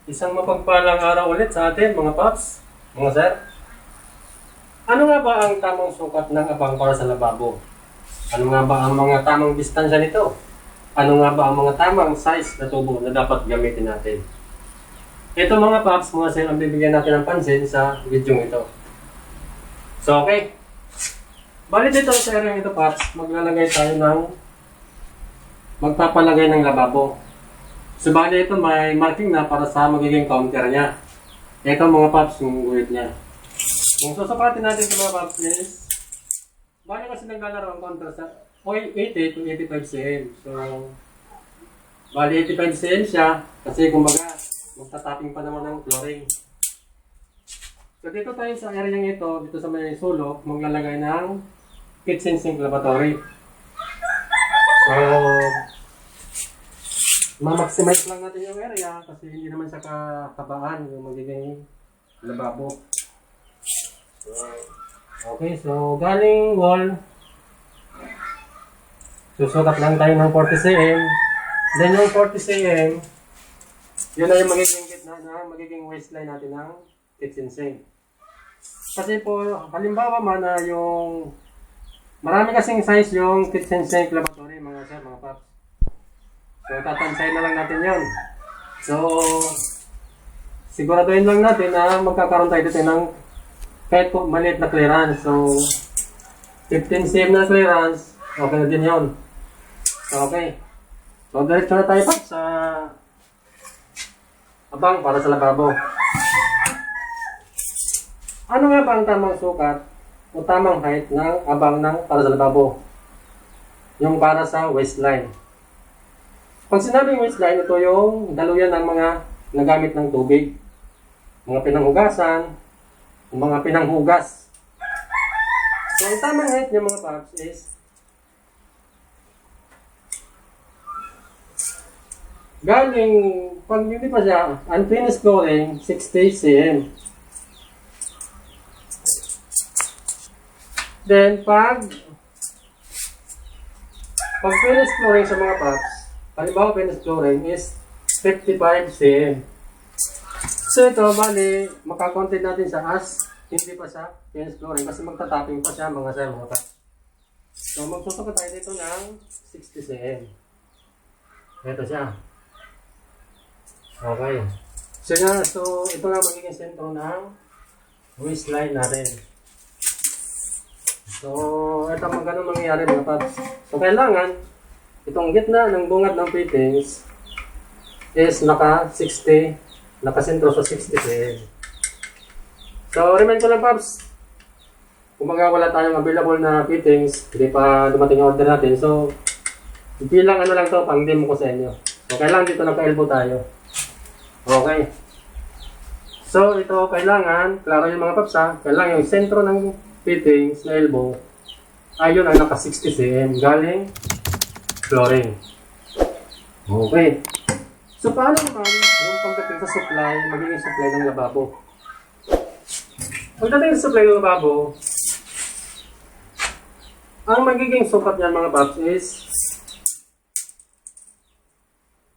Isang mapagpalang araw ulit sa atin, mga paps, mga sir. Ano nga ba ang tamang sukat ng abang para sa lababo? Ano nga ba ang mga tamang distansya nito? Ano nga ba ang mga tamang size na tubo na dapat gamitin natin? Ito mga paps, mga sir, ang bibigyan natin ng pansin sa video ito. So, okay. Bali dito sa area ito, paps, maglalagay tayo ng magpapalagay ng lababo. So, bali ito may marking na para sa magiging counter niya. Ito mga paps, yung guhit niya. Kung susukatin natin ito mga paps is, bali kasi naglalaro ang counter sa 80 to 85 cm. So, bali 85 cm siya kasi kumbaga magtatapping pa naman ng flooring. So, dito tayo sa area ito, dito sa may sulok, maglalagay ng kitchen sink lavatory. So, ma-maximize lang natin yung area kasi hindi naman siya kakabaan yung magiging lababo. Okay, so galing wall, susukat lang tayo ng 40 cm. Then yung 40 cm, yun na yung magiging gitna na magiging waistline natin ng kitchen sink. Kasi po, halimbawa man na yung marami kasing size yung kitchen sink lavatory, mga sir, mga paps. So, tatansay na lang natin yun. So, siguraduhin lang natin na magkakaroon tayo dito ng kahit po maliit na clearance. So, 15 cm na clearance, okay na din yun. So, okay. So, diretso na tayo pa sa abang para sa lababo. Ano nga ba ang tamang sukat o tamang height ng abang ng para sa lababo? Yung para sa waistline. Pag sinabing waistline, ito yung daluyan ng mga nagamit ng tubig. Mga pinanghugasan, mga pinanghugas. So, ang tamang height niya mga paps is galing, pag hindi pa siya, unfinished flooring, 60 cm. Then, pag finished flooring sa mga paps, halimbawa, finished flooring is 55 cm. So, ito, bali, makakontent natin sa as, hindi pa sa finished flooring kasi magtatapping pa siya mga sir, mga paps. So, magsusukat tayo dito ng 60 cm. Ito siya. Okay. So, ito nga magiging sentro ng waistline natin. So, ito ang ganun mangyayari mga paps. So, kailangan, itong gitna ng bungad ng fittings is nakasentro sa 60 cm. So, remind ko lang paps, kung wala tayong available na fittings, hindi pa dumating yung order natin. So, bilang ano lang to, pang demo ko sa inyo. So, kailangan dito naka-elbow tayo. Okay. So, ito kailangan, klaro yung mga paps ha, kailangan yung sentro ng fittings na elbow ayun ang naka 60 cm galing flooring. Okay. So, paano naman yung pagdating sa supply, magiging supply ng lababo? Pagdating sa supply ng lababo, ang magiging sukat niyan mga paps is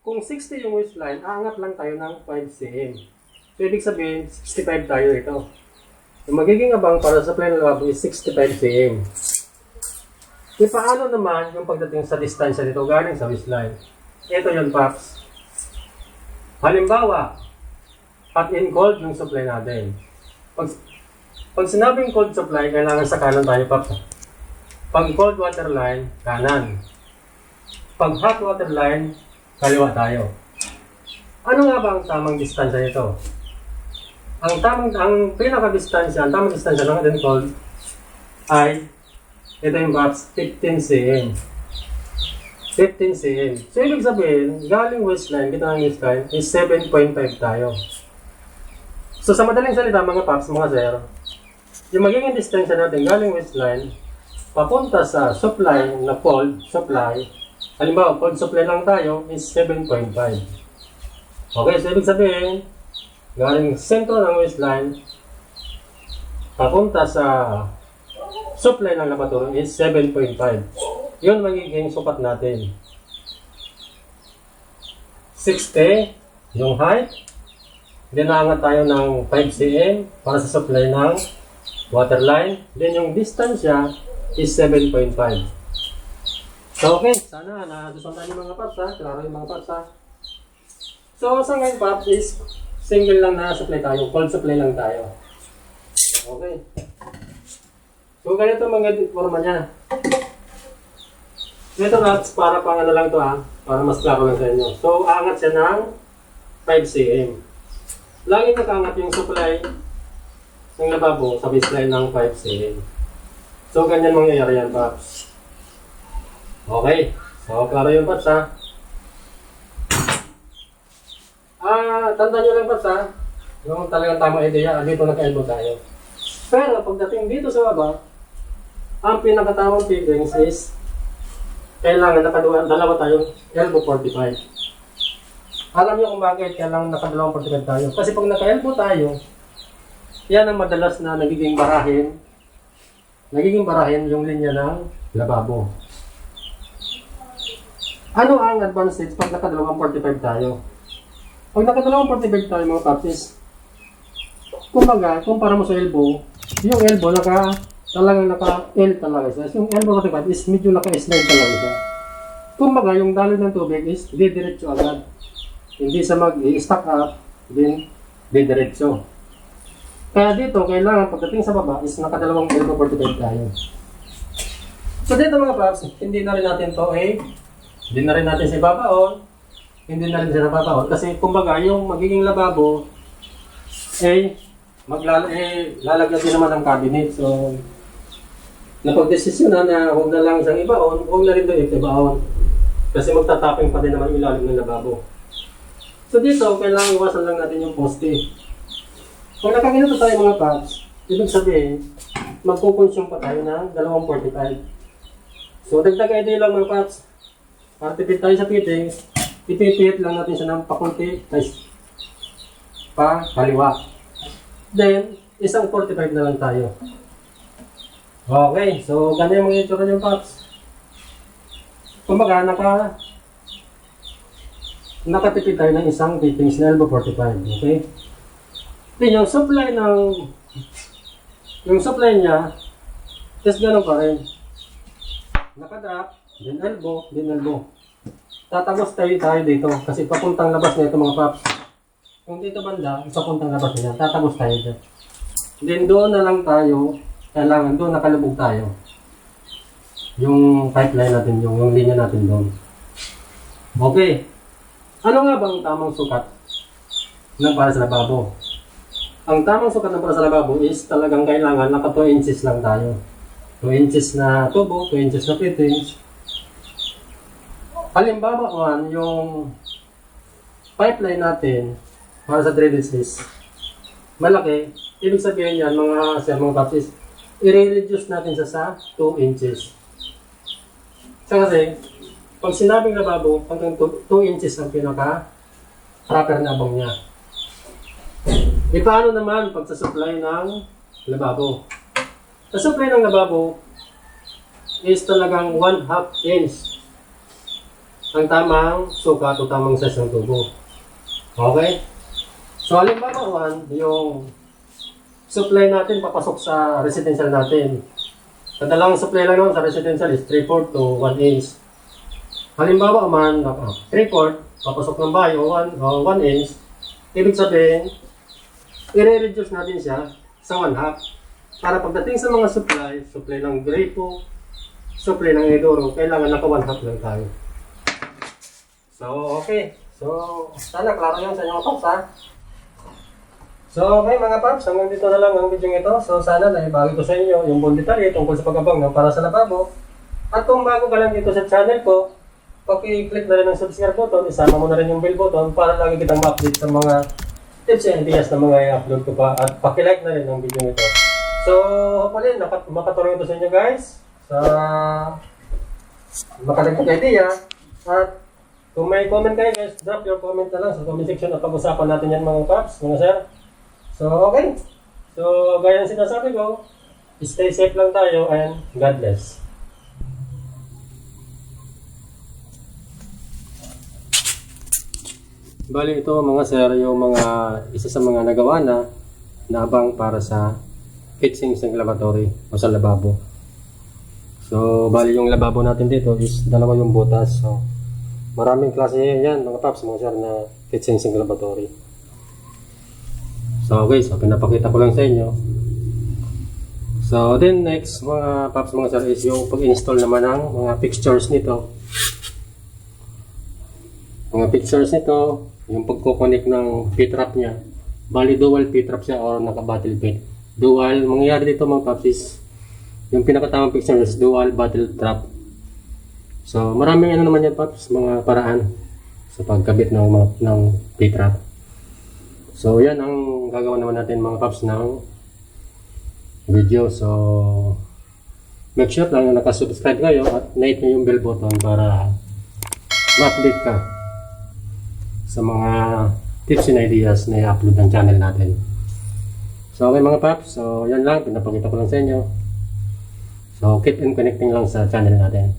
kung 60 yung waistline, aangat lang tayo ng 5 cm. So, ibig sabihin, 65 tayo ito. Yung magiging abang para sa supply ng lababo is 65 cm. E paano naman yung pagdating sa distansya nito galing sa waistline? Ito yung paps. Halimbawa, hot and cold yung supply natin. Pag sinabing cold supply, kailangan sa kanan tayo paps. Pag cold water line, kanan. Pag hot water line, kaliwa tayo. Ano nga ba ang tamang distansya nito? Ang tamang distansya ng hot and cold ay ito yung paps, 15 cm. 15 cm. So, ibig sabihin, galing waistline, kita ng waistline, is 7.5 tayo. So, sa madaling salita, mga paps, mga sir, yung magiging distansya natin galing waistline, papunta sa supply na cold supply, halimbawa, cold supply lang tayo, is 7.5. Okay, so ibig sabihin, galing sentro ng waistline, papunta sa supply ng lavatory is 7.5. Yun magiging sukat natin. 60 yung height, Then naangat tayo ng 5 cm para sa supply ng water line. Then yung distance niya is 7.5. So okay, sana nagustuhan yung mga paps ha. Klaro yung mga paps ha. So sa ngayon paps is single lang na supply tayo. Cold supply lang tayo. Okay. So ganito mga forma niya. Ito paps para pang ano lang to ha. Para mas klaro lang sa inyo. So aangat siya ng 5 cm. Lagi nakaangat yung supply ng lababo sa baseline ng 5 cm. So ganyan mangyayari yan paps. Okay. So klaro yung paps ha. Tandaan nyo lang paps ha. Yung talagang tamang idea, dito naka-elbow tayo. Pero pagdating dito sa baba, ang pinakatamang fittings is kailangan dalawa tayong elbow 45. Alam niyo kung bakit kailangan nakadalawang 45 tayo. Kasi pag naka-elbow tayo, yan ang madalas na nagiging barahin yung linya ng lababo. Ano ang advantage pag nakadalawang 45 tayo? Pag nakadalawang 45 tayo mga paps, kumbaga, kumpara mo sa elbow, yung elbow talagang naka-L talaga siya. Yung elbow 45 is medyo naka-slide talaga siya. Kumbaga, yung daloy ng tubig is didiretso agad. Hindi sa mag-i-stack up, then didiretso. Kaya dito, kailangan pagdating sa baba is nakadalawang elbow 45 tayo. So dito mga paps, hindi na rin natin to hindi na rin natin siya babaon, hindi na rin siya nababaon. Kasi kumbaga, yung magiging lababo, lalagyan din naman ng cabinet. So, napag-desisyon na huwag na lang siyang ibaon, huwag na rin doon ibaon. Kasi magtatapping pa din naman yung ilalim ng lababo. So dito, kailangan iwasan lang natin yung poste. Kung nakaginito tayo mga paps, ibig sabihin, magkukonsume pa tayo ng 2.45. So dagdag idea lang mga paps, para tipid tayo sa fittings, ipipit lang natin siya ng pakunti, pa kaliwa. Then, isang 45 na lang tayo. Okay, so ganyan yung mga itsura yung paps. Kumbaga, nakatipid tayo ng isang fittings na elbow 45. Okay? Then, yung supply niya, just ganun pa rin. Nakadrop, then elbow. Tatagos tayo dito kasi papuntang labas na ito mga paps. Kung dito banda, papuntang labas na yan, tatagos tayo dito. Then doon na lang tayo, kailangan doon nakalubog tayo. Yung pipeline natin, yung linya natin doon. Okay. Ano nga bang tamang sukat ng para sa lababo? Ang tamang sukat ng para sa lababo is talagang kailangan naka 2 inches lang tayo. 2 inches na tubo, 2 inches na fittings. Halimbawa yung pipeline natin para sa drainage is malaki. Ibig sabihin yan mga paps is i-reduce natin sa 2 inches. Kasi pag sinabing lababo, hanggang 2 inches ang pinaka-proper na abang niya. Paano naman pag sa supply ng lababo? Sa supply ng lababo is talagang 1/2 inch ang tamang sukat o tamang size ng tubo. Okay? So halimbawa yung supply natin papasok sa residential natin. Kadalang supply lang naman sa residential is 3/4 to 1 inch. Halimbawa man, 3/4, papasok ng bahay o 1 inch, ibig sabihin, i-reduce natin siya sa 1/2. Para pagdating sa mga supply ng gripo, supply ng edoro, kailangan naka 1/2 lang tayo. So, okay. So, sana klaro yun sa inyo mga paps ha. So, okay mga paps, hanggang dito na lang ang video ito. So, sana naibagi ko sa inyo yung buong detalye tungkol sa pag-abang ng para sa lababo. At kung bago ka lang dito sa channel ko, pag-click na rin ng subscribe button, isama mo na rin yung bell button para lagi kitang ma-update sa mga tips and ideas na mga i-upload ko pa. At paki-like na rin ang video ito. So, hopefully, makatulong ito sa inyo guys. Sa makadagdag idea. At kung may comment kayo guys, drop your comment na lang sa comment section at pag-usapan natin yan mga paps, mga sir. So, okay. So, gaya ng sinasabi ko, stay safe lang tayo and God bless. Bali ito mga sir, yung mga isa sa mga nagawa na abang para sa kitchen lavatory o sa lababo. So bali yung lababo natin dito is dalawa yung butas. So maraming klase yan mga paps mga sir na kitchen lavatory. So guys, so pinapakita ko lang sa inyo. So then next mga paps mga sir is yung pag-install naman ng mga fixtures nito. Mga fixtures nito, yung pagko-connect ng P-trap niya. Bali dual P-trap siya or naka-battle pin. Dual, mangyayari dito mga paps is yung pinakatamang fixture is dual battle trap. So maraming ano naman yan paps, mga paraan sa pagkabit ng P-trap. So yan ang gagawin naman natin mga paps ng video. So make sure lang na nakasubscribe kayo at na-hit nyo yung bell button para ma-update ka sa mga tips and ideas na i-upload ng channel natin. So okay mga paps, so yan lang, pinapakita ko lang sa inyo. So keep in connecting lang sa channel natin.